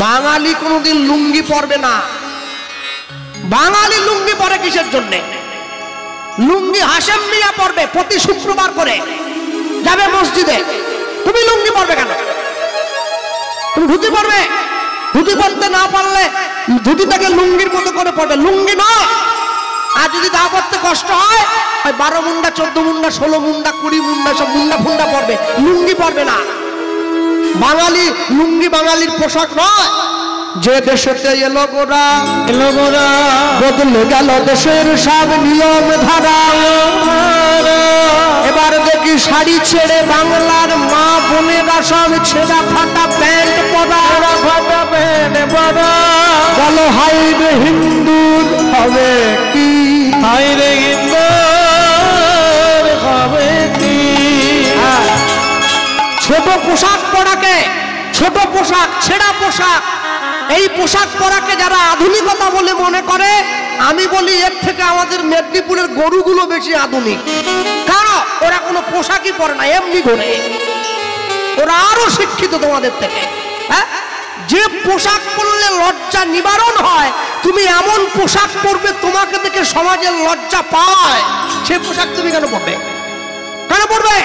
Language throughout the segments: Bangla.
বাঙালি কোনোদিন লুঙ্গি পরবে না। বাঙালি লুঙ্গি পরে কিসের জন্যে? লুঙ্গি হাশেম মিয়া পরবে প্রতি শুক্রবার করে, যাবে মসজিদে। তুমি লুঙ্গি পরবে কেন? তুমি ধুতি পরবে। ধুতি পরতে না পারলে ধুতিটাকে লুঙ্গির মতো করে পরবে, লুঙ্গি নয়। আর যদি তা করতে কষ্ট হয় 12 মুন্ডা 14 মুন্ডা 16 মুন্ডা 20 মুন্ডা সব মুন্ডা ফুন্ডা পরবে, লুঙ্গি পরবে না। বাঙালি লুঙ্গি বাঙালির পোশাক নয়। যে দেশেতে এলো গোরা বদলে গেল দেশের সব নিয়ম ধারা। এবার দেখি শাড়ি ছেড়ে বাংলার মা বোনেরা সব ছেঁড়া ফাটা প্যান্ট পরা। বলো হাই রে হিন্দুর হবে কি, হাই রে হিন্দুর হবে কি। ছোট পোশাক পরাকে, ছোট পোশাক ছেঁড়া পোশাক, এই পোশাক পরাকে যারা আধুনিকতা বলে মনে করে, আমি বলি এর থেকে আমাদের মেদিনীপুরের গরুগুলো বেশি আধুনিক। কারণ ওরা কোনো পোশাকই পরে না, এমনি ঘোরে। ওরা আরো শিক্ষিত তোমাদের থেকে। হ্যাঁ, যে পোশাক পরলে লজ্জা নিবারণ হয়, তুমি এমন পোশাক পরবে তোমাকে দেখে সমাজের লজ্জা পায়, সে পোশাক তুমি কেন পরবে? কেন পরবে?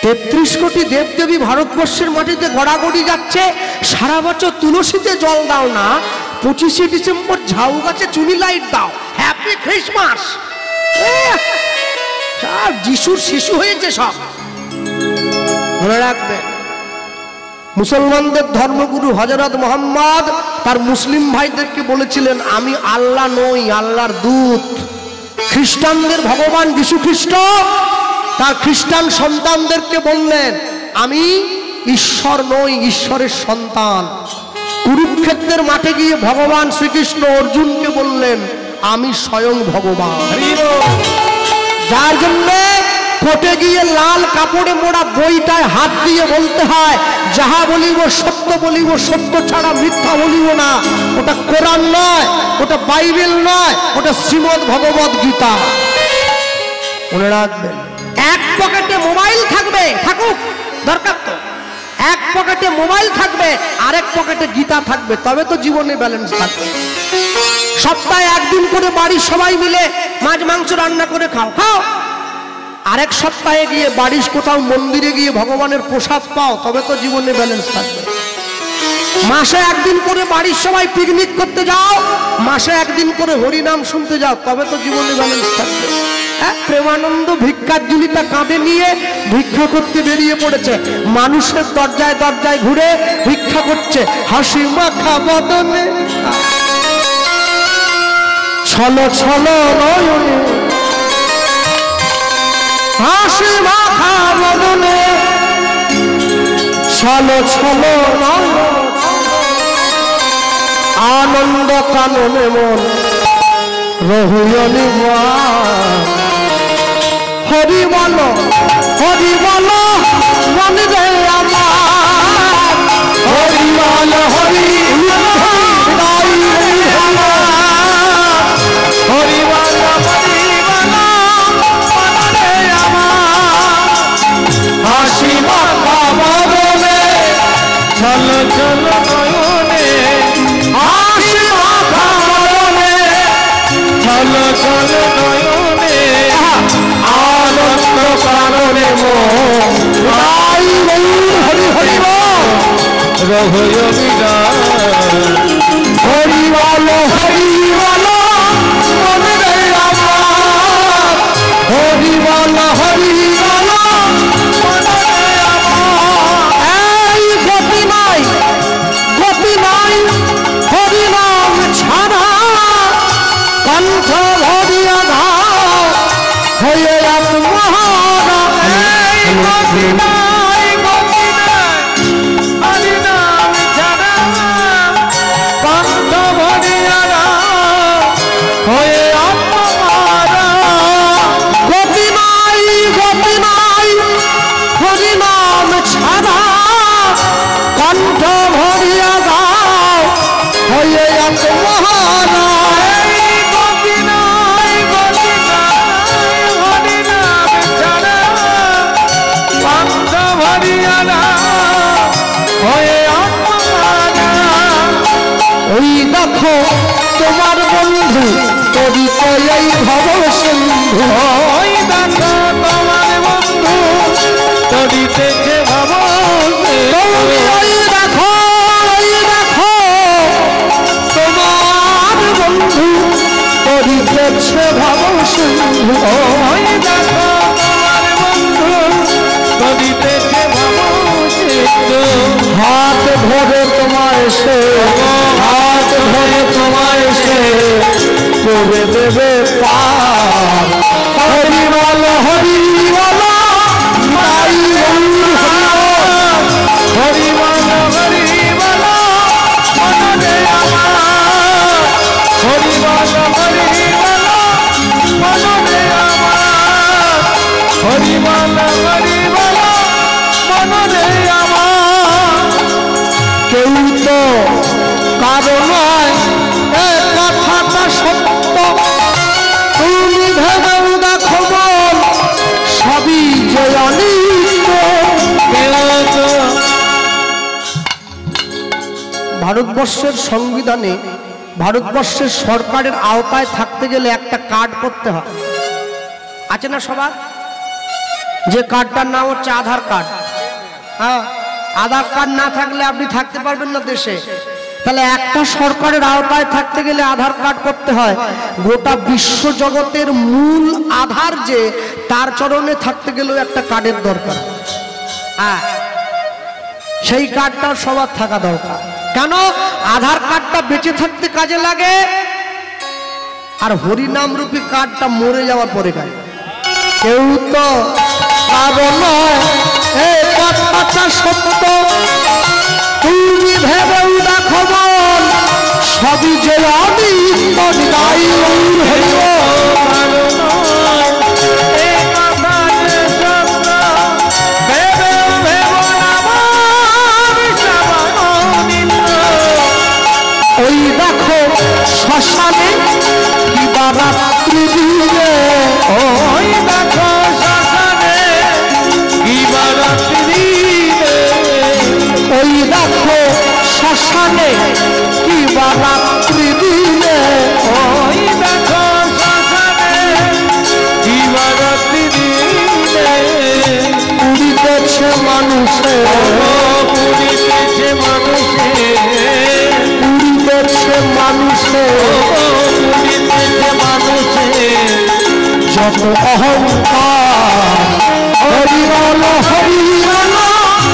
33 কোটি দেবদেবী ভারতবর্ষের মাটিতে গড়াগড়ি যাচ্ছে। সারা বছর তুলসীতে জল দাও না, 25শে ডিসেম্বর ঝাউ গাছে চুনি লাইট দাও, হ্যাপি ক্রিসমাস। সব যিশুর শিশু হয়েছে সব, মনে রাখবে। মুসলমানদের ধর্মগুরু হযরত মুহাম্মদ তার মুসলিম ভাইদেরকে বলেছিলেন, আমি আল্লাহ নই, আল্লাহর দূত। খ্রিস্টানদের ভগবান যিশু খ্রিস্ট তার খ্রিস্টান সন্তানদেরকে বললেন, আমি ঈশ্বর নই, ঈশ্বরের সন্তান। কুরুক্ষেত্রের মাঠে গিয়ে ভগবান শ্রীকৃষ্ণ অর্জুনকে বললেন, আমি স্বয়ং ভগবান। যার জন্য কোর্টে গিয়ে লাল কাপড়ে মোড়া বইটায় হাত দিয়ে বলতে হয়, যাহা বলিব সত্য বলিব, সত্য ছাড়া মিথ্যা বলিব না। ওটা কোরআন নয়, ওটা বাইবেল নয়, ওটা শ্রীমদ্ ভগবত গীতা। মনে রাখবেন। এক পকেটে মোবাইল থাকবে, থাকুক, দরকার তো। এক পকেটে মোবাইল থাকবে, আরেক পকেটে গীতা থাকবে, তবে তো জীবনে ব্যালেন্স থাকবে। সপ্তাহে একদিন করে বাড়ির সবাই মিলে মাছ মাংস রান্না করে খাও, খাও। আরেক সপ্তাহে গিয়ে বাড়ির কোথাও মন্দিরে গিয়ে ভগবানের প্রসাদ পাও, তবে তো জীবনে ব্যালেন্স থাকবে। মাসে একদিন করে বাড়ির সবাই পিকনিক করতে যাও, মাসে একদিন করে হরিনাম শুনতে যাও, তবে তো জীবনে ব্যালেন্স থাকবে। প্রেমানন্দ ভিক্ষার ঝুলিটা কাঁধে নিয়ে ভিক্ষা করতে বেরিয়ে পড়েছে। মানুষের দরজায় দরজায় ঘুরে ভিক্ষা করছে, হাসি মাখা বদনে ছলো ছলো নয়নে, হাসি মাখা বদনে ছলো ছলো নয়নে, আনন্দ কাননে মন রহুয়নি হরি বলো, হরি বলো মনে রে আমার, হরি বলো, হরি হরি বলো, হরি বলো মনে রে আমার, হাসি মাখা বদনে চলো চলো নয়নে, হাসি মাখা বদনে চলো চলো নয়নে, আনন্দ কারণে মন হরি হরি রহয় বিরাজ, হরি বলো, হরি বলো মনে রে আমার, হরি বলো, হরি বলো মনে রে আমার। এই গতি নাই, গতি নাই হরি নাম ছাড়া, কণ্ঠ ভরিয়া গাও হয়ে আত্মহারা। এই গতি নাই, গতি নাই হরি নাম ছাড়া, কণ্ঠ ভরিয়া গাও হয়ে আত্মহারা। গতি নাই, গতি নাই হরি নাম ছাড়া, কণ্ঠ ভরিয়া গাও হয়ে আত্মহারা। হয়ে আত্মহারা। করিতেছে ভব গৌরী ওই দেখো তোমার বন্ধু করিতেছে ভব সিন্ধু। ওই দেখো তোমার বন্ধু করিতেছে ভব সিন্ধু। হাত ধরে তোমায় সে, হাত ধরে তোমায় সে করে দেবে পার। হরি বল হরি বল তাই হরি বল হরি বল মনরে আমার। হরি বল হরি বল মনরে আমার। হরি বল হরি বল মনরে আমার। কেউ তো কারো নয় এ কথাটা সত্য, তুমি ভেবেও দেখো বল সবই যে অনিত্য। ভারতবর্ষের সংবিধানে ভারতবর্ষের সরকারের আওতায় থাকতে গেলে একটা কার্ড করতে হয়, আছে না সবার? যে কার্ডটার নাম হচ্ছে আধার কার্ড। হ্যাঁ, আধার কার্ড না থাকলে আপনি থাকতে পারবেন না দেশে। তাহলে একটা সরকারের আওতায় থাকতে গেলে আধার কার্ড করতে হয়। গোটা বিশ্ব জগতের মূল আধার যে, তার চরণে থাকতে গেলেও একটা কার্ডের দরকার। হ্যাঁ, সেই কার্ডটা সবার থাকা দরকার। কেন? আধার কার্ডটা বেঁচে থাকতে কাজে লাগে, আর হরিনাম রূপী কার্ডটা মরে যাওয়ার পরে কাজে। কেউ তো পাবো নয় এই কথাটা সত্য, তুমি ভেবেও দেখো বল সবই যে অনিত্য। নিতাই গৌর হরি ওই দেখো শ্মশানে কি বারাত্রি দিলে। ওই দেখো শ্মশানে কি বারাত্রি দিলে। ওই দেখো শ্মশানে কি বারাত্রি দিলে। ওই দেখো শ্মশানে কি বারাত্রি দিলে। পুরিতেছে মানুষে, পুরিতেছে মানুষে। পুরিতেছে মানুষে পুরিতেছে মানুষে। যত অহংকার। হরি বল হরি বল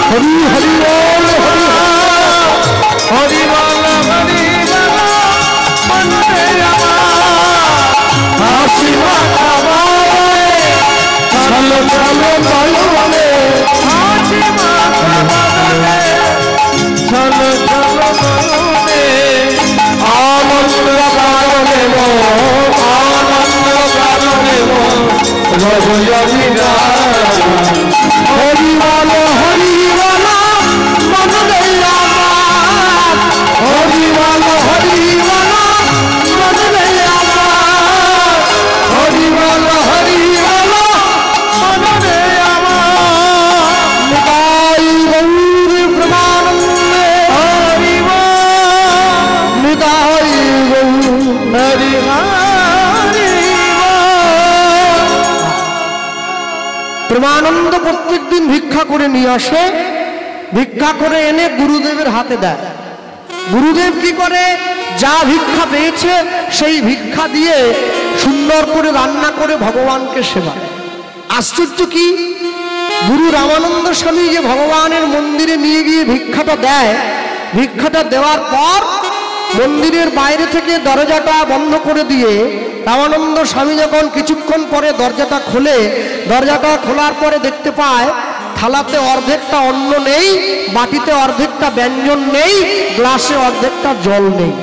হরি হরি বল হরি হরি বল হরি বল মনরে আমার। হাসি মাথা বলে চলো চলো নয়নে। হাসি মাথা বলে চলো চলো নয়নে। আনন্দ কারণে আনন্দ কারণে রজনীরা। হরি বল হরি বল মনরে আমার। হরি বল হরি বল মনরে আমার। হরি বল হরি বল মনরে আমার। নিতাই গৌর প্রেমানন্দে। হরি বল নিতাই গৌর হরি হরি বল। প্রেমানন্দ প্রত্যেক দিন ভিক্ষা করে নিয়ে আসে, ভিক্ষা করে এনে গুরুদেবের হাতে দেয়। গুরুদেব কি করে? যা ভিক্ষা পেয়েছে সেই ভিক্ষা দিয়ে সুন্দর করে রান্না করে ভগবানকে সেবা। আশ্চর্য কি, গুরু রামানন্দ স্বামী যে ভগবানের মন্দিরে নিয়ে গিয়ে ভিক্ষাটা দেয়, ভিক্ষাটা দেওয়ার পর মন্দিরের বাইরে থেকে দরজাটা বন্ধ করে দিয়ে রামানন্দ স্বামী যখন কিছুক্ষণ পরে দরজাটা খোলে, দরজাটা খোলার পরে দেখতে পায় থালাতে অর্ধেকটা অন্ন নেই, বাটিতে অর্ধেকটা ব্যঞ্জন নেই, গ্লাসে অর্ধেকটা জল নেই।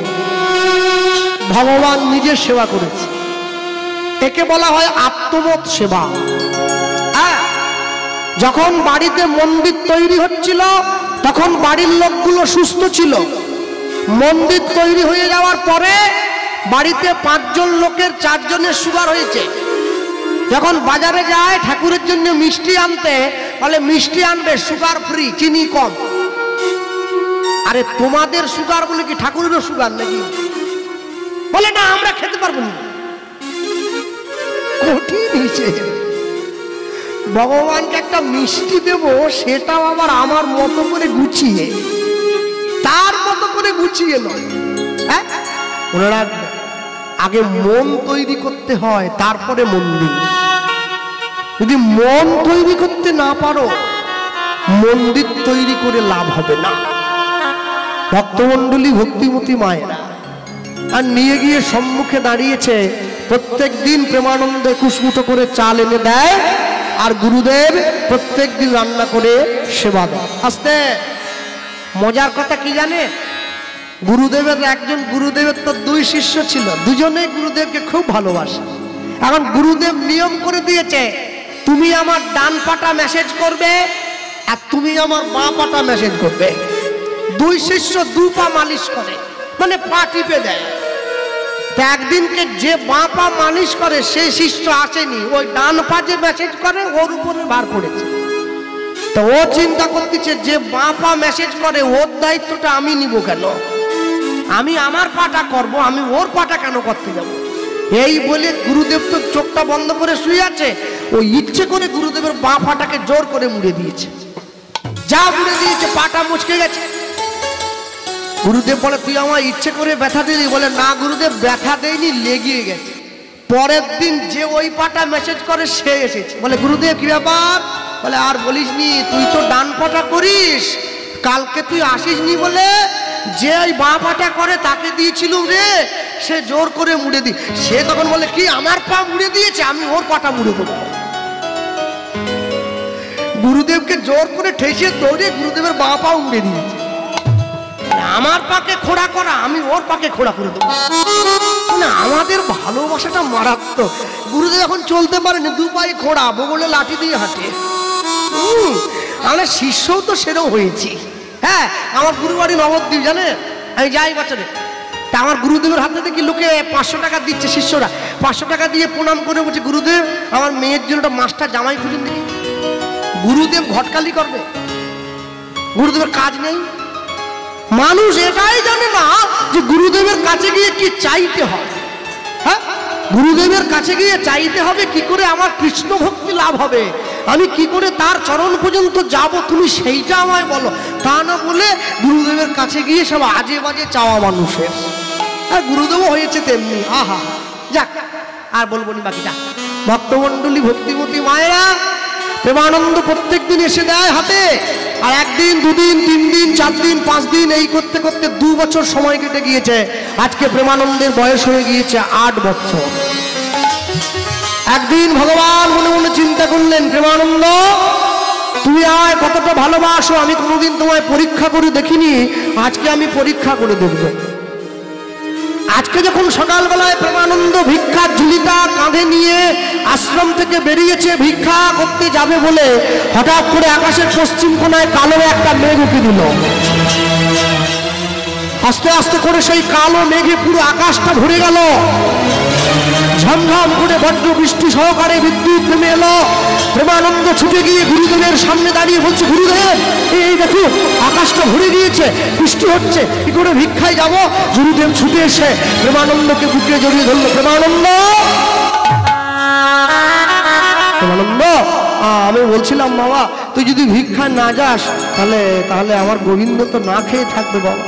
ভগবান নিজে সেবা করেছে। একে বলা হয় আত্মবোধ সেবা। যখন বাড়িতে মন্দির তৈরি হচ্ছিল তখন বাড়ির লোকগুলো সুস্থ ছিল। মন্দির তৈরি হয়ে যাওয়ার পরে বাড়িতে 5 জন লোকের 4 জনের সুগার হয়েছে। যখন বাজারে যায় ঠাকুরের জন্য মিষ্টি আনতে, বলে মিষ্টি আনবে সুগার ফ্রি, চিনি কম। আরে তোমাদের সুগার বলে কি ঠাকুরেরও সুগার নাকি? বলে না, আমরা খেতে পারবো না। কঠিন হয়েছে। ভগবানকে একটা মিষ্টি দেব, সেটাও আবার আমার মতো করে গুছিয়ে, তার মতো করে গুছিয়ে নয়। হ্যাঁ, ওনারা আগে মন তৈরি করতে হয়, তারপরে মন্দির। যদি মন তৈরি করতে না পারো, মন্দির তৈরি করে লাভ হবে না। ভক্তমণ্ডলী, ভক্তিমতী মায়েরা, আর নিয়ে গিয়ে সম্মুখে দাঁড়িয়েছে। প্রত্যেক দিন প্রেমানন্দে 21 মুঠো করে চাল এনে দেয়, আর গুরুদেব প্রত্যেক দিন রান্না করে সেবা দেয়। আস্তে মজার কথা কি জানে, গুরুদেবের একজন গুরুদেবের তো 2 শিষ্য ছিল, দুজনেই গুরুদেবকে খুব ভালোবাসে। এখন গুরুদেব নিয়ম করে দিয়েছে, তুমি আমার ডান পাটা মেসেজ করবে আর তুমি আমার বাঁ পাটা মেসেজ করবে। 2 শিষ্য 2 পা মালিশ করে, মানে পা টিপে দেয়। তা একদিনকে যে বাঁ পা মালিশ করে সেই শিষ্য আসেনি, ওই ডান পা যে মেসেজ করে ওর উপরে ভার পড়েছে। তো ও চিন্তা করতেছে, যে বাঁ পা মেসেজ করে ওর দায়িত্বটা আমি নিব কেন, আমি আমার পাটা করব, আমি ওর পাটা কেন করতে যাব। এই বলে গুরুদেব তো চোখটা বন্ধ করে শুয়ে আছে, ও ইচ্ছে করে গুরুদেবের বাঁ পাটাকে জোর করে মুড়ে দিয়েছে। যা মুড়ে দিয়েছে, পাটা মুচকে গেছে। গুরুদেব বলে, তুই আমার ইচ্ছে করে ব্যথা দিলি? বলে, না গুরুদেব, ব্যথা দেয়নি, লেগিয়ে গেছে। পরের দিন যে ওই পাটা মেসেজ করে সে এসেছে। বলে, গুরুদেব কি ব্যাপার? বলে, আর বলিসনি, তুই তো ডান পাটা করিস, কালকে তুই আসিসনি বলে যে ওই বাঁ পাটা করে তাকে দিয়েছিলুম রে, সে জোর করে মুড়ে দি। সে তখন বলে, কি আমার পা মুড়ে দিয়েছে, আমি ওর পাটা মুড়ে দেবো। গুরুদেবকে জোর করে ঠেসে দৌড়ে গুরুদেবের বাঁ পা মুড়ে দিয়েছে। আমার পাকে খোড়া করা, আমি ওর পাকে খোড়া করে দেবো না। আমাদের ভালোবাসাটা মারাত্মক। গুরুদেব এখন চলতে পারেনি, 2 পায়ে খোড়া, বগলে লাঠি দিয়ে হাঁটে। আমরা শিষ্যও তো সেরকম হয়েছি। হ্যাঁ, আমার গুরুবাড়ি নবদ্বীপ, জানে, আমি যাই বছরে। তা আমার গুরুদেবের হাতে দেখি লোকে 500 টাকা দিচ্ছে, শিষ্যরা 500 টাকা দিয়ে প্রণাম করে বলছে, গুরুদেব আমার মেয়ের জন্য একটা মাস্টার জামাই খুঁজুন দেখি। গুরুদেব ঘটকালি করবে, গুরুদেবের কাজ নেই। মানুষ এটাই জানে না যে গুরুদেবের কাছে গিয়ে কি চাইতে হয়। হ্যাঁ, গুরুদেবের কাছে গিয়ে চাইতে হবে কি করে আমার কৃষ্ণ ভক্তি লাভ হবে, আমি কি করে তার চরণ পর্যন্ত যাব, তুমি সেইটা আমায় বলো। তা না বলে গুরুদেবের কাছে গিয়ে সব আজে বাজে চাওয়া মানুষের। আর গুরুদেবও হয়েছে তেমনি। আহা, যাক, আর বলবো নি বাকিটা। ভক্তমণ্ডলী, ভক্তিমতী মায়েরা, প্রেমানন্দ প্রত্যেক দিন এসে দেয় হাতে। আর 1 দিন, 2 দিন, 3 দিন, 4 দিন, 5 দিন, এই করতে করতে 2 বছর সময় কেটে গিয়েছে। আজকে প্রেমানন্দের বয়স হয়ে গিয়েছে 8 বছর। একদিন ভগবান মনে মনে চিন্তা করলেন, প্রেমানন্দ তুমি আমায় কতটা ভালোবাসো, আমি কোনোদিন তোমায় পরীক্ষা করে দেখিনি, আজকে আমি পরীক্ষা করে দেখব। আজকে যখন সকালবেলায় প্রেমানন্দ ভিক্ষার ঝুলিটা কাঁধে নিয়ে আশ্রম থেকে বেরিয়েছে ভিক্ষা করতে যাবে বলে, হঠাৎ করে আকাশের পশ্চিম কোণায় কালো একটা মেঘ উঠে দিল। আস্তে আস্তে করে সেই কালো মেঘে পুরো আকাশটা ভরে গেল। ঝমঝম করে বজ্র বৃষ্টি সহকারে বিদ্যুৎ নেমে এলো। প্রেমানন্দ ছুটে গিয়ে গুরুদেবের সামনে দাঁড়িয়ে বলছে, গুরুদেব এই দেখো আকাশটা ভরে গিয়েছে, বৃষ্টি হচ্ছে, কি করে ভিক্ষায় যাব? গুরুদেব ছুটে এসে প্রেমানন্দকে বুকে জড়িয়ে ধরল। প্রেমানন্দ, প্রেমানন্দ, আমি বলছিলাম বাবা, তুই যদি ভিক্ষা না যাস তাহলে আমার গোবিন্দ তো না খেয়ে থাকবে বাবা।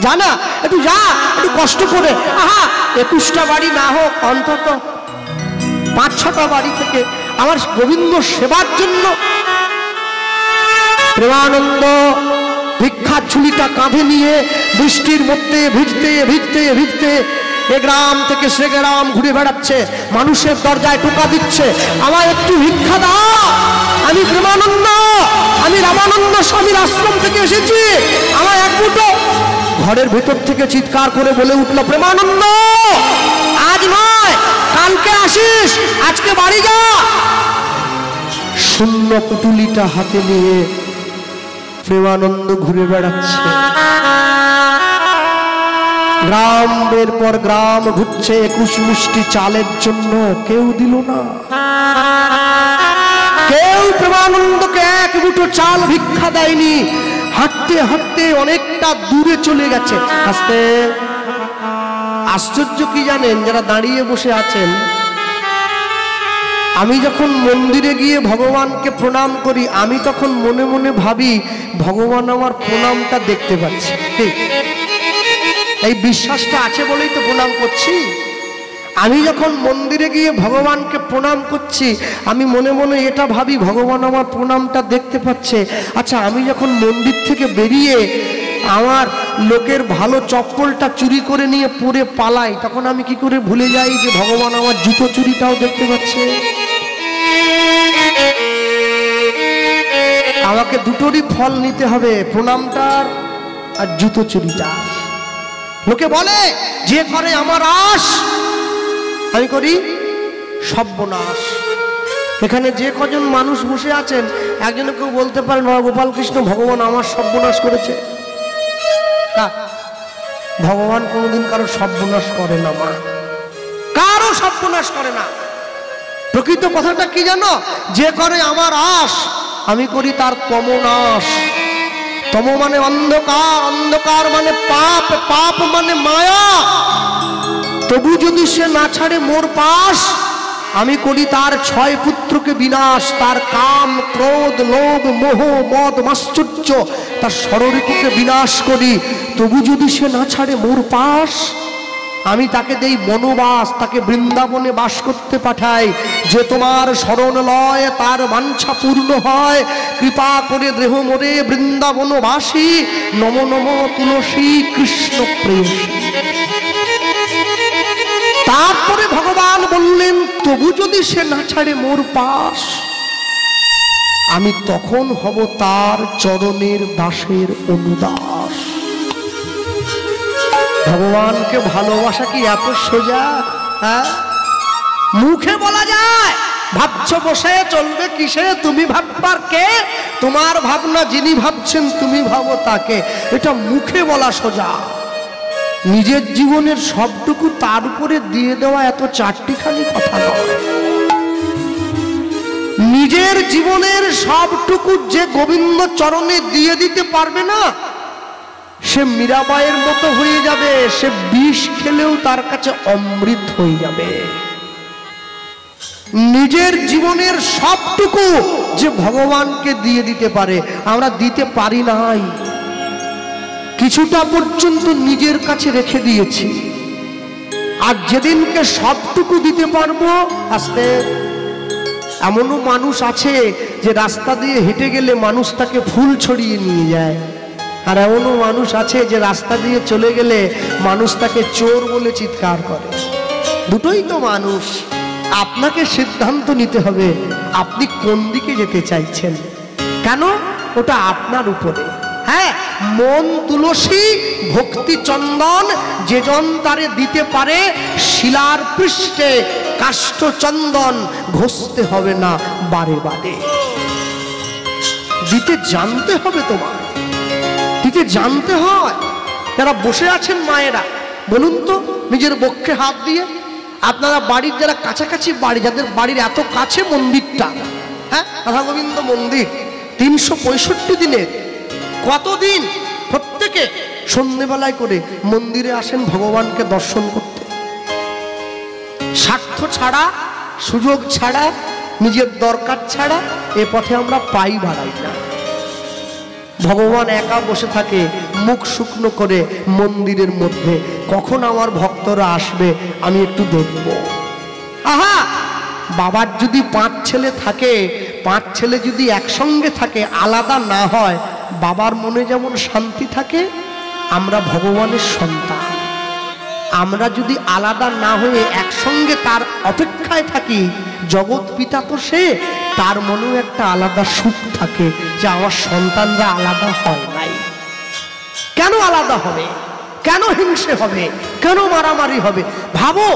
জানা, একটু যা, একটু কষ্ট করে। আহা, 21টা বাড়ি না হোক, অন্তত 5-6টা বাড়ি থেকে আমার গোবিন্দ সেবার জন্য। প্রেমানন্দ ভিক্ষার ঝুলিটা কাঁধে নিয়ে বৃষ্টির মধ্যে ভিজতে ভিজতে ভিজতে এ গ্রাম থেকে সে গ্রাম ঘুরে বেড়াচ্ছে, মানুষের দরজায় টোকা দিচ্ছে, আমার একটু ভিক্ষা দাও, আমি প্রেমানন্দ, আমি রামানন্দ স্বামীর আশ্রম থেকে এসেছি, আমার এক মুঠো। ঘরের ভেতর থেকে চিৎকার করে বলে উঠল, প্রেমানন্দ আজ নয়, কালকে আসিস, আজকে বাড়ি যা। শূন্য পুটুলিটা হাতে নিয়ে প্রেমানন্দ ঘুরে বেড়াচ্ছে, গ্রামের পর গ্রাম ঘুরছে, 21 মুষ্টি চালের জন্য কেউ দিল না। কেউ প্রেমানন্দকে 1 মুঠো চাল ভিক্ষা দেয়নি। হাঁটতে হাঁটতে অনেকটা দূরে চলে গেছে। আস্তে আশ্চর্য কি জানেন, যারা দাঁড়িয়ে বসে আছেন আমি যখন মন্দিরে গিয়ে ভগবানকে প্রণাম করি, আমি তখন মনে মনে ভাবি ভগবান আমার প্রণামটা দেখতে পাচ্ছে। এই বিশ্বাসটা আছে বলেই তো প্রণাম করছি। আমি যখন মন্দিরে গিয়ে ভগবানকে প্রণাম করছি, আমি মনে মনে এটা ভাবি ভগবান আমার প্রণামটা দেখতে পাচ্ছে। আচ্ছা, আমি যখন মন্দির থেকে বেরিয়ে আমার লোকের ভালো চপ্পলটা চুরি করে নিয়ে পরে পালাই, তখন আমি কি করে ভুলে যাই যে ভগবান আমার জুতো চুরিটাও দেখতে পাচ্ছে? আমাকে দুটোরই ফল নিতে হবে, প্রণামটার আর জুতো চুরিটা। লোকে বলে যে করে আমার আশ, আমি করি সর্বনাশ। এখানে যে কজন মানুষ বসে আছেন, একজনে কেউ বলতে পারেন বাবা গোপাল কৃষ্ণ ভগবান আমার সর্বনাশ করেছে? ভগবান কোনোদিন কারো সর্বনাশ করে না, মা, কারো সর্বনাশ করে না। প্রকৃত কথাটা কি জানো? যে করে আমার আশ, আমি করি তার তমনাশ। তম মানে অন্ধকার, অন্ধকার মানে পাপ, পাপ মানে মায়া। তবু যদি সে না ছাড়ে মোর পাশ, আমি করি তার 6 পুত্রকে বিনাশ। তার কাম, ক্রোধ, লোভ, মোহ, মদ, মাশ্চর্য, তার ষড়ঋতুকে বিনাশ করি। তবু যদি সে না ছাড়ে মোর পাশ, আমি তাকে দেই বনবাস, তাকে বৃন্দাবনে বাস করতে পাঠাই। যে তোমার শরণ লয় তার বাঞ্ছা পূর্ণ হয়। কৃপা করে দেহ মোরে বৃন্দাবনবাসী, নম নম তুলসী কৃষ্ণ প্রেয়সী। তারপরে ভগবান বললেন তবু যদি সে না ছাড়ে মোর পাশ, আমি তখন হব তার চরণের দাসের অনুদাস। ভগবানকে ভালোবাসা কি এত সোজা? হ্যাঁ, মুখে বলা যায়। ভাবছো বসে চলবে কিসে, তুমি ভাববার কে? তোমার ভাবনা যিনি ভাবছেন তুমি ভাবো তাকে। এটা মুখে বলা সোজা, নিজের জীবনের সবটুকু তার উপরে দিয়ে দেওয়া এত চারটিখানি কথা নয়। নিজের জীবনের সবটুকু যে গোবিন্দ চরণে দিয়ে দিতে পারবে না, সে মীরাবাইয়ের মতো হয়ে যাবে। সে বিষ খেলেও তার কাছে অমৃত হয়ে যাবে। নিজের জীবনের সবটুকু যে ভগবানকে দিয়ে দিতে পারে, আমরা দিতে পারি নাই। কিছুটা পর্যন্ত নিজের কাছে রেখে দিয়েছি। আর যেদিনকে সবটুকু দিতে পারবো, আস্তে। এমনও মানুষ আছে যে রাস্তা দিয়ে হেঁটে গেলে মানুষ তাকে ফুল ছড়িয়ে নিয়ে যায়। আর এমনও মানুষ আছে যে রাস্তা দিয়ে চলে গেলে মানুষ তাকে চোর বলে চিৎকার করে। দুটোই তো মানুষ। আপনাকে সিদ্ধান্ত নিতে হবে আপনি কোন দিকে যেতে চাইছেন। কেন? ওটা আপনার উপরে। হ্যাঁ, মন তুলসী, ভক্তি চন্দন, যে জন তারে দিতে পারে, শিলার পৃষ্ঠে কাষ্ঠ চন্দন ঘষতে হবে না বারে বারে। দিতে জানতে হবে, তোমার দিতে জানতে হয়। যারা বসে আছেন মায়েরা, বলুন তো নিজের বক্ষে হাত দিয়ে, আপনারা বাড়ির যারা কাছাকাছি বাড়ি, যাদের বাড়ির এত কাছে মন্দিরটা, হ্যাঁ, রাধা গোবিন্দ মন্দির, 365 দিনের কতদিন প্রত্যেকে সন্ধ্যেবেলায় করে মন্দিরে আসেন ভগবানকে দর্শন করতে। স্বার্থ ছাড়া, সুযোগ ছাড়া, নিজের দরকার ছাড়া এ পথে আমরা পাই বাড়াই না। ভগবান একা বসে থাকে মুখ শুকনো করে মন্দিরের মধ্যে। কখন আমার ভক্তরা আসবে আমি একটু দেখব। আহা, বাবার যদি 5 ছেলে থাকে, 5 ছেলে যদি একসঙ্গে থাকে, আলাদা না হয়, বাবার মনে যেমন শান্তি থাকে, আমরা ভগবানের সন্তান। আমরা যদি আলাদা না হয়ে একসঙ্গে তার অপেক্ষায় থাকি, জগৎ পিতা তো সে, তার মনেও একটা আলাদা সুখ থাকে যে আমার সন্তানরা আলাদা হয় নাই। কেন আলাদা হবে? কেন হিংসে হবে? কেন মারামারি হবে? ভাবো,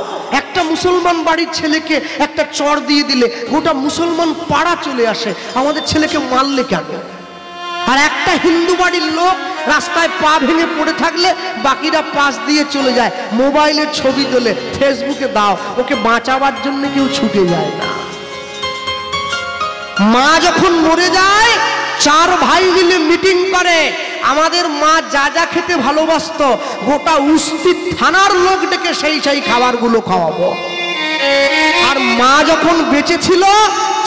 একটা মুসলমান বাড়ির ছেলেকে একটা চড় দিয়ে দিলে গোটা মুসলমান পাড়া চলে আসে, আমাদের ছেলেকে মারলে কেন? আর একটা হিন্দু বাড়ির লোক রাস্তায় পা ভেঙে পড়ে থাকলে বাকিরা পাশ দিয়ে চলে যায়, মোবাইলের ছবি তোলে, ফেসবুকে দাও। ওকে বাঁচাবার জন্য কেউ ছুটে যায় না। মা যখন মরে যায়, 4 ভাই মিলে মিটিং করে, আমাদের মা যা যা খেতে ভালোবাসত গোটা উস্তি থানার লোক ডেকে সেই খাবারগুলো খাওয়াবো। আর মা যখন বেঁচে ছিল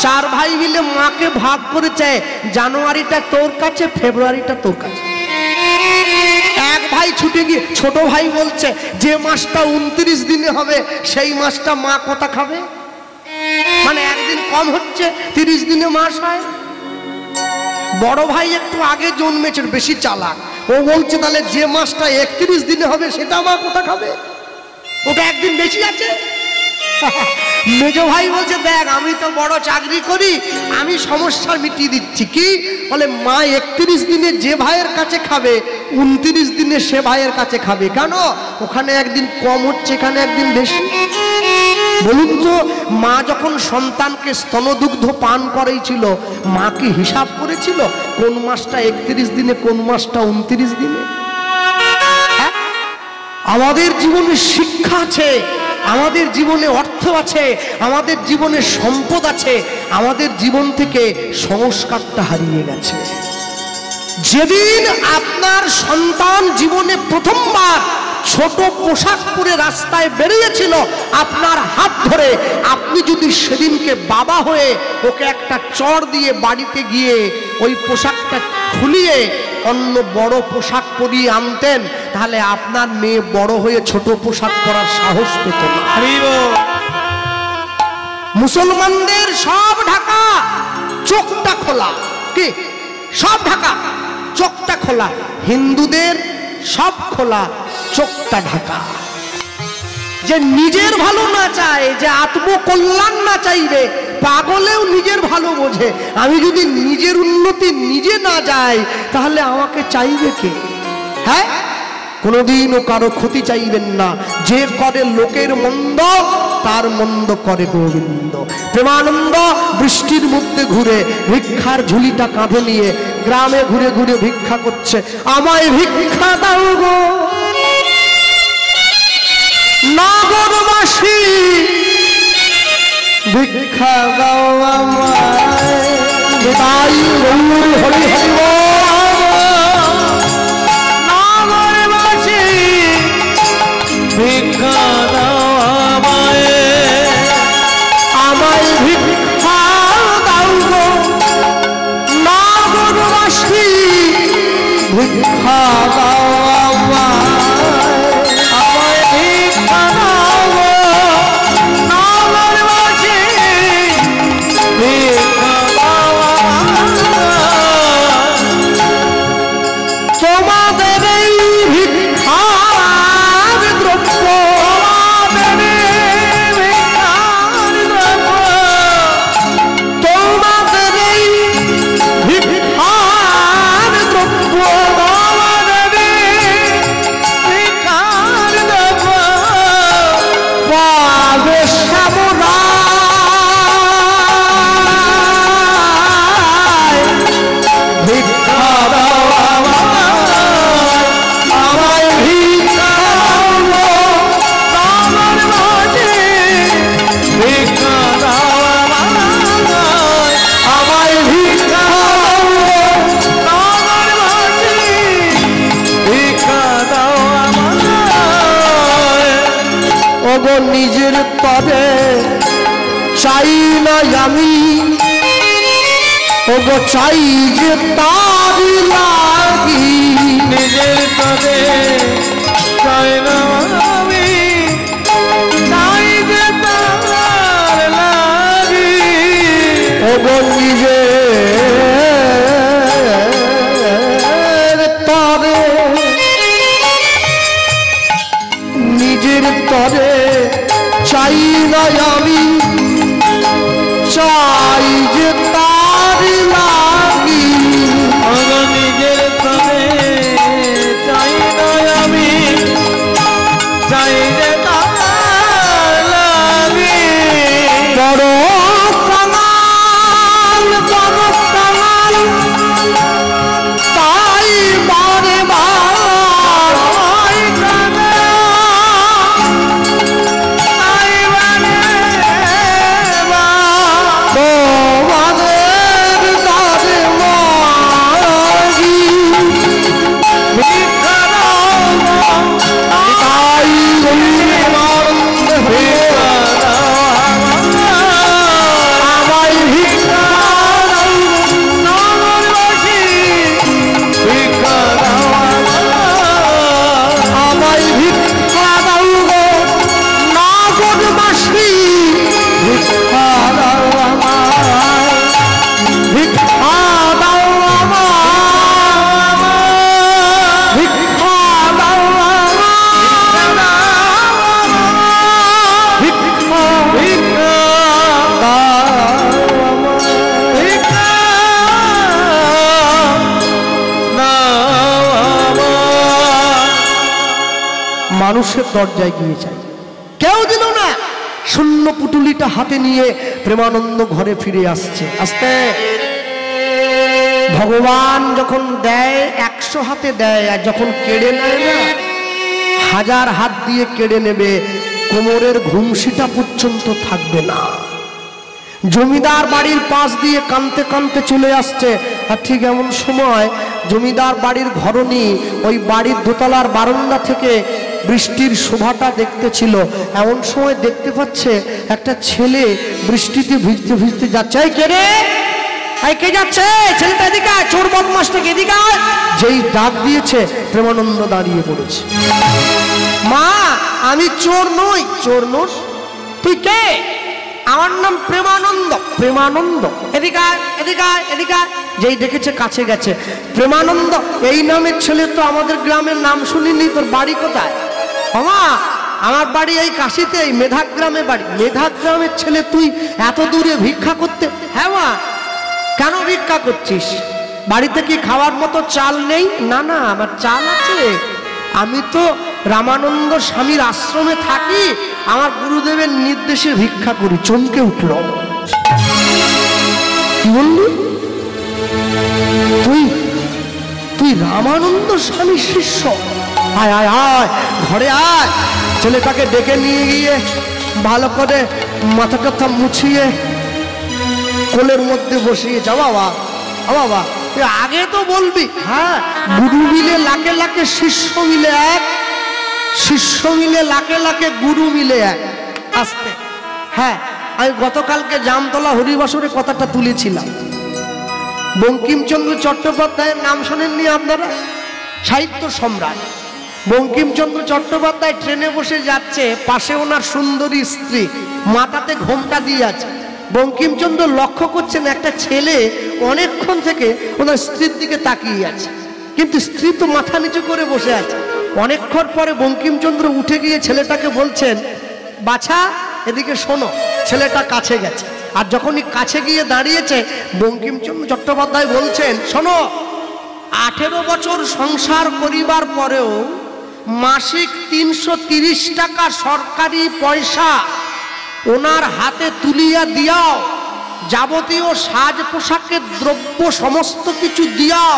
4 ভাই মিলে মাকে ভাগ করেছে, জানুয়ারিটা তোর কাছে, ফেব্রুয়ারিটা তোর কাছে। এক ভাই ছুটে গিয়ে ছোট ভাই বলছে যে মাসটা 29 দিনে হবে সেই মাসটা মা কত খাবে? মানে একদিন কম হচ্ছে, 30 দিনে মাস হয়। বড় ভাই একটু আগে জন্মেছে, বেশি চালাক, ও বলছে তাহলে যে মাসটা 31 দিনে হবে সেটা মা কত খাবে? ওটা একদিন বেশি আছে। মেজ ভাই বলছে দেখ আমি তো বড় চাকরি করি, আমি সমস্যা মিটিয়ে দিচ্ছি। কি বলে? মা 31 দিনে যে ভাইয়ের কাছে খাবে 29 দিনে সে ভাইয়ের কাছে খাবে। কেন? ওখানে একদিন কম হচ্ছে, এখানে একদিন বেশি। বলুন তো, মা যখন সন্তানকে স্তনদুগ্ধ পান করেছিল, মা কি হিসাব করেছিল কোন মাসটা 31 দিনে, কোন মাসটা 29 দিনে? আমাদের জীবনে শিক্ষা আছে, আমাদের জীবনে অর্থ আছে, আমাদের জীবনে সম্পদ আছে, আমাদের জীবন থেকে সংস্কারটা হারিয়ে গেছে। যেদিন আপনার সন্তান জীবনে প্রথমবার ছোট পোশাক পরে রাস্তায় বেরিয়েছিল আপনার হাত ধরে, আপনি যদি সেদিনকে বাবা হয়ে ওকে একটা চড় দিয়ে বাড়িতে গিয়ে ওই পোশাকটা খুলিয়ে অন্য বড় পোশাক পরিয়ে আনতেন, তাহলে আপনার মেয়ে বড় হয়ে ছোট পোশাক পরার সাহস পেত না। মুসলমানদের সব ঢাকা, চোখটা খোলা। কি? সব ঢাকা, চোখটা খোলা। হিন্দুদের সব খোলা, চোখটা ঢাকা। যে নিজের ভালো না চায়, যে আত্মকল্যাণ না চাইবে, পাগলেও নিজের ভালো বোঝে। আমি যদি নিজের উন্নতি নিজে না যাই তাহলে আমাকে চাইবে কে? হ্যাঁ, কোনোদিনও কারো ক্ষতি চাইবেন না। যে করে লোকের মন্দ তার মন্দ করে গোবিন্দ। প্রেমানন্দ বৃষ্টির মধ্যে ঘুরে ভিক্ষার ঝুলিটা কাঁধে নিয়ে গ্রামে ঘুরে ঘুরে ভিক্ষা করছে। আমায় ভিক্ষা দাও গো নগরবাসী, ভিক্ষা দাও আমায়। তাই হরি হরি নগরবাসী ভিক্ষা দাও আমায়, আমায় ভিক্ষা দাও গো নগরবাসী, ভিক্ষা দাও আমায়। আমায় ভিক্ষা দাও গো নগরবাসী, ভিক্ষা দাও আমায়। তোমাদের এই ভিক্ষার দ্রব্য, তোমাদের এই ভিক্ষার দ্রব্য, পাবে সামরায়। ভিক্ষা দাও আমায়, ভিক্ষা দাও নগরবাসী, ভিক্ষা দাও আমায়, আমায় ভিক্ষা দাও নগরবাসী, ভিক্ষা দাও আমায়। ওগো নিজের তবে চাই না আমি, ওগো চাই যে তারি লাগি। নিজের তবে চাই না আমি, চাই যে তার লাগি। ওগো নিজের তরে, নিজের তরে চাই না আমি, চাই যে তারি লাগি। ওগো নিজের তবে চাই না আমি, চাই যে তার লাগি। বড় কাঙাল, বড় কাঙাল, তাই বারে বার তাই বারে বার তোমাদের মানুষের দরজায় গিয়ে চাই, কেউ দিল না। শূন্য পুটুলিটা হাতে নিয়ে প্রেমানন্দ ঘরে ফিরে আসছে। আসতে ভগবান যখন দেয় 100 হাতে দেয়, আর যখন কেড়ে নেয় না 1000 হাত দিয়ে কেড়ে নেবে, কোমরের ঘুমসিটা পর্যন্ত থাকবে না। জমিদার বাড়ির পাশ দিয়ে কাঁদতে কাঁদতে চলে আসছে, আর ঠিক এমন সময় জমিদার বাড়ির ঘরণী ওই বাড়ির দোতলার বারান্দা থেকে বৃষ্টির শোভাটা দেখতেছিল। এমন সময় দেখতে পাচ্ছে একটা ছেলে বৃষ্টিতে ভিজতে ভিজতে যাচ্ছে। এই কে রে, এই কে যাচ্ছে? ছেলেটা এদিকে আয়, চোর বদমাশটাকে এদিকে আয়। যেই ডাক দিয়েছে প্রেমানন্দ দাঁড়িয়ে পড়েছে। মা, আমি চোর নই। চোর নোস? তুই কে? আমার নাম প্রেমানন্দ। প্রেমানন্দ? এদিকে আয়, এদিকে আয়, এদিকে আয়। যেই দেখেছে কাছে গেছে। প্রেমানন্দ এই নামের ছেলে তো আমাদের গ্রামের নাম শুনিনি, তোর বাড়ি কোথায়? মামা, আমার বাড়ি এই কাশিতে, এই মেধাগ্রামে বাড়ি। মেধাগ্রামের ছেলে, তুই এত দূরে ভিক্ষা করতে? হ্যাঁ মা। কেন ভিক্ষা করছিস? বাড়িতে কি খাওয়ার মতো চাল নেই? না না, আমার চাল আছে। আমি তো রামানন্দ স্বামীর আশ্রমে থাকি, আমার গুরুদেবের নির্দেশে ভিক্ষা করি। চমকে উঠল। কি বললি? তুই রামানন্দ স্বামীর শিষ্য? আয় আয় আয়, ঘরে আয়। ছেলেটাকে ডেকে নিয়ে গিয়ে ভালো করে মাথা টাথা মুছিয়ে কোলের মধ্যে বসিয়ে, যা বাবা, বাবা তুই আগে তো বলবি। হ্যাঁ, গুরু মিলে লাখে লাখে, শিষ্য মিলে এক, শিষ্য মিলে লাখে লাখে, গুরু মিলে এক। আসতে। হ্যাঁ, আমি গতকালকে জামতলা হরিবাসরে কথাটা তুলেছিলাম। বঙ্কিমচন্দ্র চট্টোপাধ্যায়ের নাম শোনেননি আপনারা? সাহিত্য সম্রাট বঙ্কিমচন্দ্র চট্টোপাধ্যায় ট্রেনে বসে যাচ্ছে, পাশে ওনার সুন্দরী স্ত্রী, মাথাতে ঘোমটা দিয়ে আছে। বঙ্কিমচন্দ্র লক্ষ্য করছেন একটা ছেলে অনেকক্ষণ থেকে ওনার স্ত্রীর দিকে তাকিয়ে আছে, কিন্তু স্ত্রী তো মাথা নিচু করে বসে আছে। অনেকক্ষণ পরে বঙ্কিমচন্দ্র উঠে গিয়ে ছেলেটাকে বলছেন, বাছা এদিকে শোনো। ছেলেটা কাছে গেছে, আর যখনই কাছে গিয়ে দাঁড়িয়েছে বঙ্কিমচন্দ্র চট্টোপাধ্যায় বলছেন, শোনো, 18 বছর সংসার করিবার পরেও মাসিক 330 টাকা সরকারি পয়সা ওনার হাতে তুলিয়া দিয়াও, যাবতীয় সাজ পোশাকের দ্রব্য সমস্ত কিছু দিয়াও,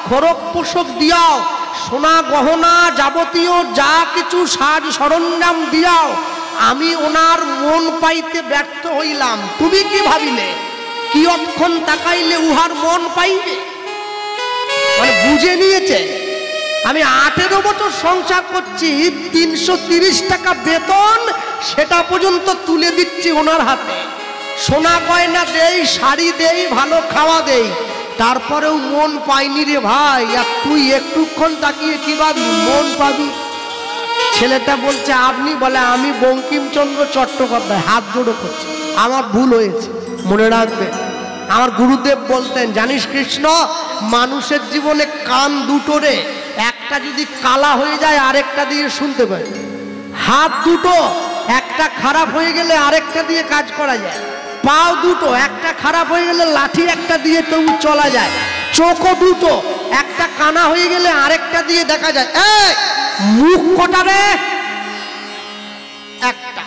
খোরক পোশাক দিয়াও, সোনা গহনা যাবতীয় যা কিছু সাজ সরঞ্জাম দিয়াও আমি ওনার মন পাইতে ব্যর্থ হইলাম। তুমি কি ভাবিলে কিয়ৎক্ষণ তাকাইলে উহার মন পাইবে? মানে বুঝে নিয়েছে আমি 18 বছর সংসার করছি, 330 টাকা বেতন সেটা পর্যন্ত তুলে দিচ্ছি ওনার হাতে, সোনা গয়না দেই, শাড়ি দেই, ভালো খাওয়া দেই, তারপরেও মন পাইনি রে ভাই। আর তুই একটুক্ষণ তাকিয়ে কি ভাবি মন পাবি? ছেলেটা বলছে আপনি? বলে আমি বঙ্কিমচন্দ্র চট্টোপাধ্যায়। হাত জোড়ো করছে, আমার ভুল হয়েছে, মনে রাখবে। আমার গুরুদেব বলতেন, জানিস কৃষ্ণ, মানুষের জীবনে কান দুটো রে, একটা যদি কালা হয়ে যায় আরেকটা দিয়ে শুনতে পায়। হাত দুটো, একটা খারাপ হয়ে গেলে আরেকটা দিয়ে কাজ করা যায়। পাও দুটো, একটা খারাপ হয়ে গেলে লাঠি একটা দিয়ে তবু চলা যায়। চোখও দুটো, একটা কানা হয়ে গেলে আরেকটা দিয়ে দেখা যায়। এই মুখ কটা রে? একটা।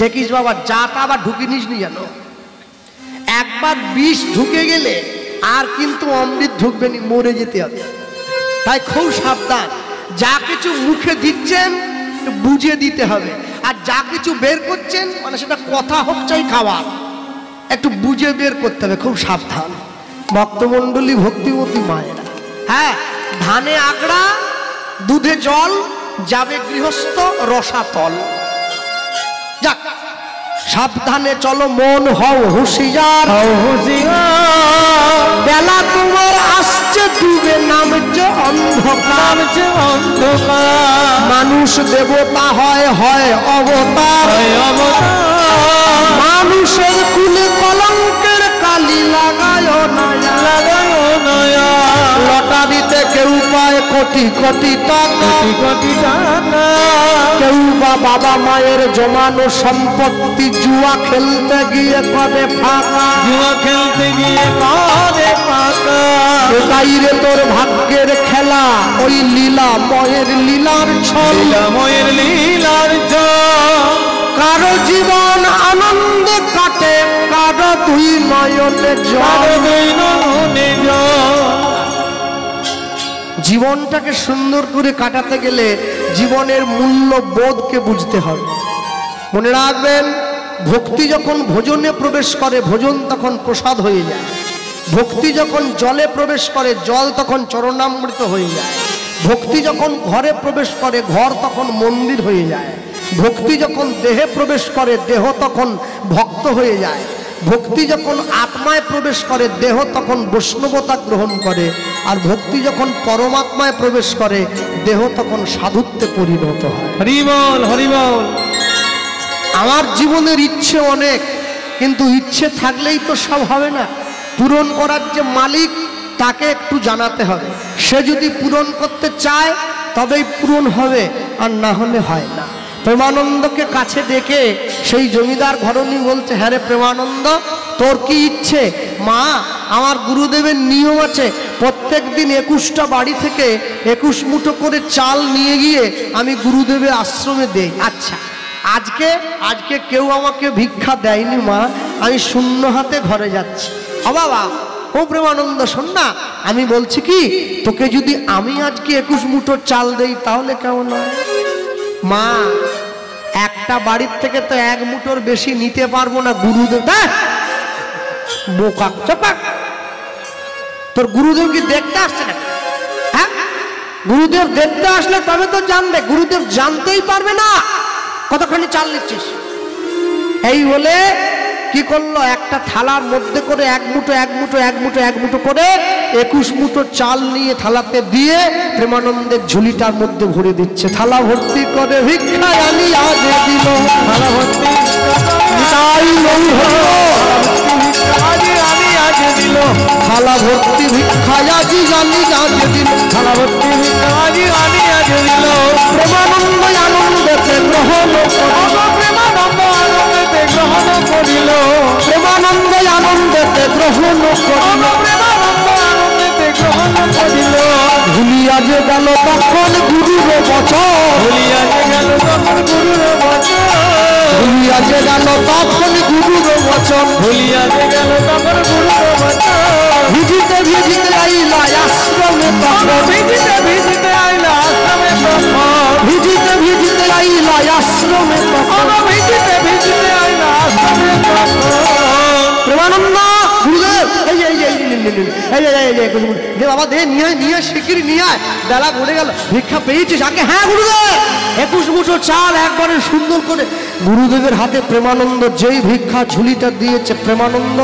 দেখিস বাবা, যাটা আবার ঢুকে নিস নি যেন। একবার বিষ ঢুকে গেলে আর কিন্তু অমৃত ঢুকবে নি, মরে যেতে হবে। তাই খুব সাবধান, যা কিছু মুখে দিচ্ছেন বুঝে দিতে হবে, আর যা কিছু বের করছেন মানে সেটা কথা হোক চাই খাওয়া, একটু বুঝে বের করতে হবে। খুব সাবধান ভক্তমণ্ডলী, ভক্তিমতী মায়েরা। হ্যাঁ, ধানে আগড়া, দুধে জল, যাবে গৃহস্থ রসাতল। যাক, সাবধানে চলো মন, হও হুঁশিয়ার, বেলা তোমার আসছে ডুবে, নামছে অন্ধকার। মানুষ দেবতা হয়, হয় অবতার, মানুষের কুলে কলঙ্কের কালি লাগায় নয়া, লটারিতে কেউ পায় কোটি কোটি টাকা, কোটি টাকা, কেউ বা বাবা মায়ের জমানো সম্পত্তি জুয়া খেলতে গিয়ে করে ফাঁকা, জুয়া খেলতে গিয়ে করে ফাঁকা। এটাই রে তোর ভাগ্যের খেলা, ওই লীলা ময়ের লীলার ছল, লীলাময়ের লীলার ছল। কারো জীবন আনন্দে কাটে, কারো দুই নয়নে জল। জীবনটাকে সুন্দর করে কাটাতে গেলে জীবনের মূল্য বোধকে বুঝতে হবে। মনে রাখবেন, ভক্তি যখন ভোজনে প্রবেশ করে, ভোজন তখন প্রসাদ হয়ে যায়। ভক্তি যখন জলে প্রবেশ করে, জল তখন চরণামৃত হয়ে যায়। ভক্তি যখন ঘরে প্রবেশ করে, ঘর তখন মন্দির হয়ে যায়। ভক্তি যখন দেহে প্রবেশ করে, দেহ তখন ভক্ত হয়ে যায়। ভক্তি যখন আত্মায় প্রবেশ করে, দেহ তখন বৈষ্ণবতা গ্রহণ করে। আর ভক্তি যখন পরমাত্মায় প্রবেশ করে, দেহ তখন সাধুত্বে পরিণত হয়। হরি বল, হরি বল। আমার জীবনের ইচ্ছে অনেক, কিন্তু ইচ্ছে থাকলেই তো সব হবে না। পূরণ করার যে মালিক, তাকে একটু জানাতে হবে। সে যদি পূরণ করতে চায় তবেই পূরণ হবে, আর না হলে হয় না। প্রেমানন্দকে কাছে ডেকে সেই জমিদার ঘরণী বলছে, হ্যাঁ রে প্রেমানন্দ, তোর কি ইচ্ছে? মা, আমার গুরুদেবের নিয়ম আছে, প্রত্যেক দিন 21টা বাড়ি থেকে 21 মুঠো করে চাল নিয়ে গিয়ে আমি গুরুদেবের আশ্রমে দেই। আচ্ছা, আজকে কেউ আমাকে ভিক্ষা দেয়নি মা, আমি শূন্য হাতে ঘরে যাচ্ছি। ও বাবা, ও প্রেমানন্দ শোন না, আমি বলছি কি, তোকে যদি আমি আজকে 21 মুঠো চাল দেই তাহলে কেমন হয়? মা, একটা বাড়ির থেকে তো 1 মুঠোর বেশি নিতে পারবো না, গুরুদেব। বোকা চপাক, তোর গুরুদেব কি দেখতে আসছে না? হ্যাঁ, গুরুদেব দেখতে আসলে তবে তো জানবে, গুরুদেব জানতেই পারবে না কতখানি চাল নিচ্ছিস। এই বলে কি করলো, একটা থালার মধ্যে করে 1 মুঠো 1 মুঠো 1 মুঠো 1 মুঠো করে 21 মুঠো চাল নিয়ে থালাতে দিয়ে প্রেমানন্দের ঝুলিটার মধ্যে ভরে দিচ্ছে। থালা ভর্তি করে ভিক্ষা আনি আজ দিল, থালা ভর্তি তাই নই হলো, আমি আজ দিল, থালা ভর্তি ভিক্ষা আজি জানি আজ দিল, থালা ভর্তি আমি আজ দিল। প্রেমানন্দ আনন্দেতে গ্রহণ প্রেমানন্দ আনন্দেতে গ্রহণ করিল, প্রেমানন্দ আনন্দেতে গ্রহণ করিল, প্রেমানন্দ আনন্দেতে গ্রহণ করিল। ভুলিয়া যে গেল তখন গুরুর বচন, ভুলিয়া যে গেল তখন গুরুর বচন, ভুলিয়া যে গেল তখন গুরুর বচন, ভুলিয়া যে গেল তখন গুরুর বচন। ভিজিতে ভিজিতে আইলা আশ্রমে তখন, ভিজিতে ভিজিতে আইলা আশ্রমে তখন, ভিজিতে ভিজিতে আইলা আশ্রমে তখন, ভিজিতে ভিজিতে আইলা আশ্রমে তখন। প্রেমানন্দ গুরুদেব, এই যে এই যে দে বাবা, দে নিয়ে শিগগির নিয়ে আয়, বেলা ঘুরে গেল, ভিক্ষা পেয়েছিস? আগে হ্যাঁ গুরুদেব, 21 মুঠো চাল একবারে সুন্দর করে। গুরুদেবের হাতে প্রেমানন্দ যেই ভিক্ষা ঝুলিটা দিয়েছে, প্রেমানন্দ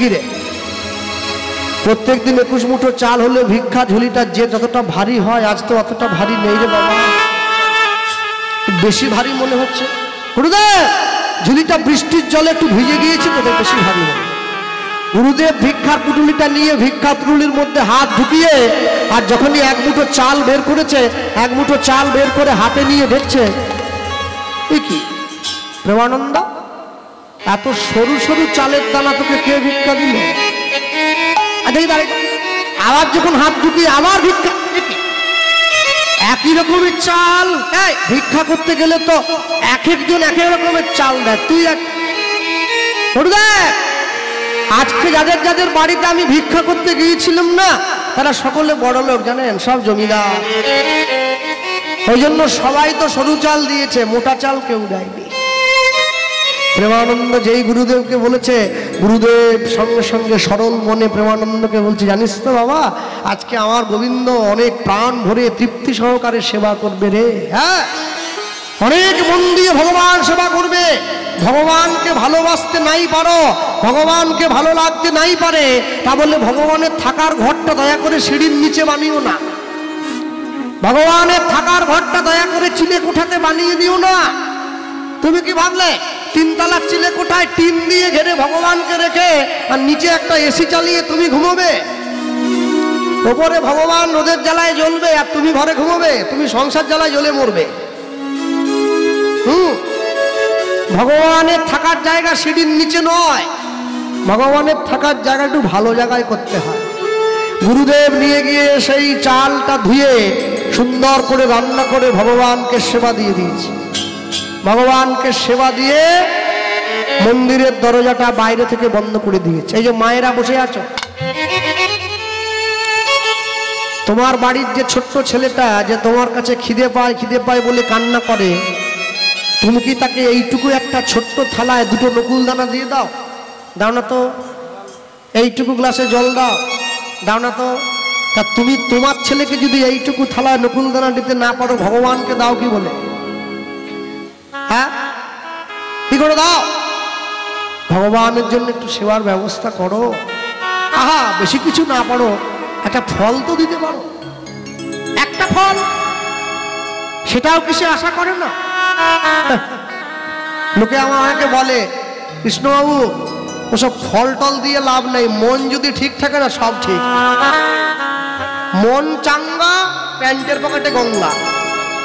কি রে, প্রত্যেক দিন 21 মুঠো চাল হলে ভিক্ষা ঝুলিটা যে যতটা ভারী হয়, আজ তো অতটা ভারী নেই রে বাবা, বেশি ভারী মনে হচ্ছে। গুরুদেব, ঝুলিটা বৃষ্টির জলে একটু ভিজে গিয়েছে, তোদের বেশি ভারী মনে। গুরুদেব ভিক্ষার পুটুলিটা নিয়ে ভিক্ষা পুটুলির মধ্যে হাত ঢুকিয়ে, আর যখনই 1 মুঠো চাল বের করেছে, 1 মুঠো চাল বের করে হাতে নিয়ে দেখছে, এ কি প্রেমানন্দ, এত সরু সরু চালের দানা তোকে কে ভিক্ষা দিল? আবার যখন হাত ঢুকিয়ে আবার ভিক্ষা, একই রকমের চাল। ভিক্ষা করতে গেলে তো এক একজন এক এক রকমের চাল দেয়, তুই আজকে যাদের যাদের বাড়িতে আমি ভিক্ষা করতে গিয়েছিলাম না, তারা সকলে বড় লোক, জানেন, সব জমিদার। ওই জন্য সবাই তো সরু চাল দিয়েছে, মোটা চাল কেউ দেয়নি। প্রেমানন্দ যেই গুরুদেবকে বলেছে, গুরুদেব সঙ্গে সঙ্গে সরল মনে প্রেমানন্দকে বলছে, জানিস তো বাবা, আজকে আমার গোবিন্দ অনেক প্রাণ ভরে তৃপ্তি সহকারে সেবা করবে রে। হ্যাঁ, অনেক মন দিয়ে ভগবান সেবা করবে। ভগবানকে ভালোবাসতে নাই পারো, ভগবানকে ভালো লাগতে নাই পারে, তা বলে ভগবানের থাকার ঘরটা দয়া করে সিঁড়ির নিচে বানিও না, ভগবানের থাকার ঘরটা দয়া করে চিলে কোঠাতে বানিয়ে দিও না। তুমি কি ভাবলে 3 তলার চিলে কোঠায় টিন দিয়ে ঘেরে ভগবানকে রেখে আর নিচে একটা এসি চালিয়ে তুমি ঘুমোবে? ওপরে ভগবান রোদের জ্বালায় জ্বলবে আর তুমি ঘরে ঘুমোবে, তুমি সংসার জ্বালায় জ্বলে মরবে। ভগবানের থাকার জায়গা সিঁড়ির নিচে নয়, ভগবানের থাকার জায়গা একটু ভালো জায়গায় করতে হয়। গুরুদেব নিয়ে গিয়ে সেই চালটা ধুয়ে সুন্দর করে রান্না করে ভগবানকে সেবা দিয়ে দিয়েছে। ভগবানকে সেবা দিয়ে মন্দিরের দরজাটা বাইরে থেকে বন্ধ করে দিয়েছে। এই যে মায়েরা বসে আছো, তোমার বাড়ির যে ছোট্ট ছেলেটা যে তোমার কাছে খিদে পায় বলে কান্না করে, তুমি কি তাকে এইটুকু একটা ছোট্ট থালায় দুটো নকুল দানা দিয়ে দাও? দাও না তো। এইটুকু গ্লাসে জল দাও? দাও না তো। তা তুমি তোমার ছেলেকে যদি এইটুকু থালায় নকুল দানা দিতে না পারো, ভগবানকে দাও কি বলে? হ্যাঁ, কি করে দাও? ভগবানের জন্য একটু সেবার ব্যবস্থা করো। আহা, বেশি কিছু না পারো, একটা ফল তো দিতে পারো, একটা ফল, সেটাও কিছু আশা করে না। লোকে আমাকে বলে, কৃষ্ণবাবু ওসব ফল টল দিয়ে লাভ নেই, মন যদি ঠিক থাকে না সব ঠিক। মন চাঙ্গা, প্যান্টের পকেটে গঙ্গা,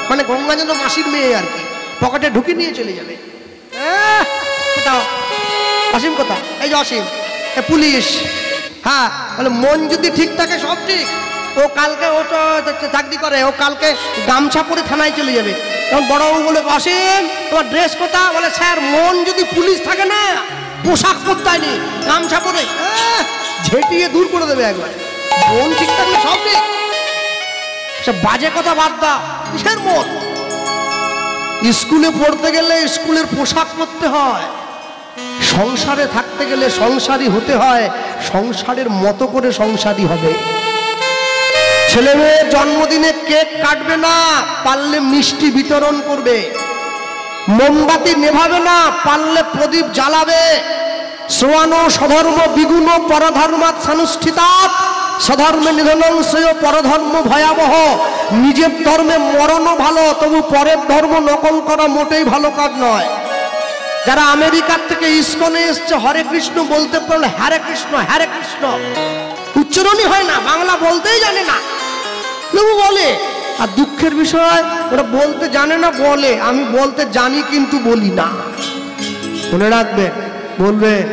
মানে গঙ্গা যেন মাসির মেয়ে আর কি, পকেটে ঢুকে নিয়ে চলে যাবে। কোথাও অসীম কোথা? এই যে অসীম, পুলিশ। হ্যাঁ, বলে মন যদি ঠিক থাকে সব ঠিক। ও কালকে ও তো চাকরি করে, ও কালকে গামছা পরে থানায় চলে যাবে। তখন বড়বাবু বলে, অসীম তোমার ড্রেস কোথা? বলে স্যার মন যদি পুলিশ থাকে না, পোশাক পরতে হয়নি, গামছা পরে ঝেঁটিয়ে দূর করে দেবে একবার। মন ঠিক থাকলে সব ঠিক। সব বাজে কথা বাদ দাও, কিসের মন? স্কুলে পড়তে গেলে স্কুলের পোশাক পরতে হয়, সংসারে থাকতে গেলে সংসারী হতে হয়, সংসারের মতো করে সংসারী হবে। ছেলে মেয়ের জন্মদিনে কেক কাটবে না, পারলে মিষ্টি বিতরণ করবে। মোমবাতি নেভাবে না, পারলে প্রদীপ জ্বালাবে। শ্রোয়ানো স্বধর্ম বিগুণ পরধর্মাৎ সানুষ্ঠিতাৎ স্বধর্মে নিধনং শ্রেয় পরধর্ম ভয়াবহ। নিজের ধর্মে মরণও ভালো, তবু পরের ধর্ম নকল করা মোটেই ভালো কাজ নয়। যারা আমেরিকার থেকে ইসকনে এসছে, হরে কৃষ্ণ বলতে পারলে হরে কৃষ্ণ হরে কৃষ্ণ উচ্চারণই হয় না, বাংলা বলতেই জানে না, তবু বলে। আর দুঃখের বিষয়, ওরা বলতে জানে না বলে, আমি বলতে জানি কিন্তু বলি না। মনে রাখবেন, বলবেন।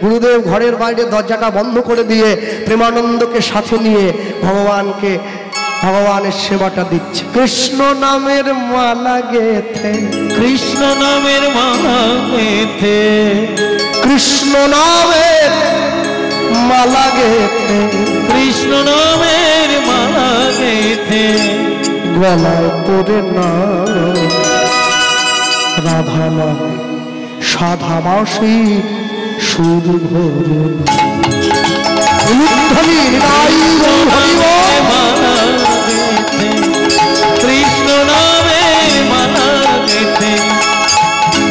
গুরুদেব ঘরের বাইরে দরজাটা বন্ধ করে দিয়ে প্রেমানন্দকে সাথে নিয়ে ভগবানের সেবাটা দিচ্ছে। কৃষ্ণ নামের মালা গেথে, কৃষ্ণ নামের মালা গেথে, কৃষ্ণ নামের মালা গেথে, কৃষ্ণ নামের মালা গেথে, গলায় পরে না রাধা নামে সাধাবাসী সুর ভরে। কৃষ্ণ নামে মালা গেথে,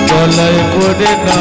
গলায় পড়ে না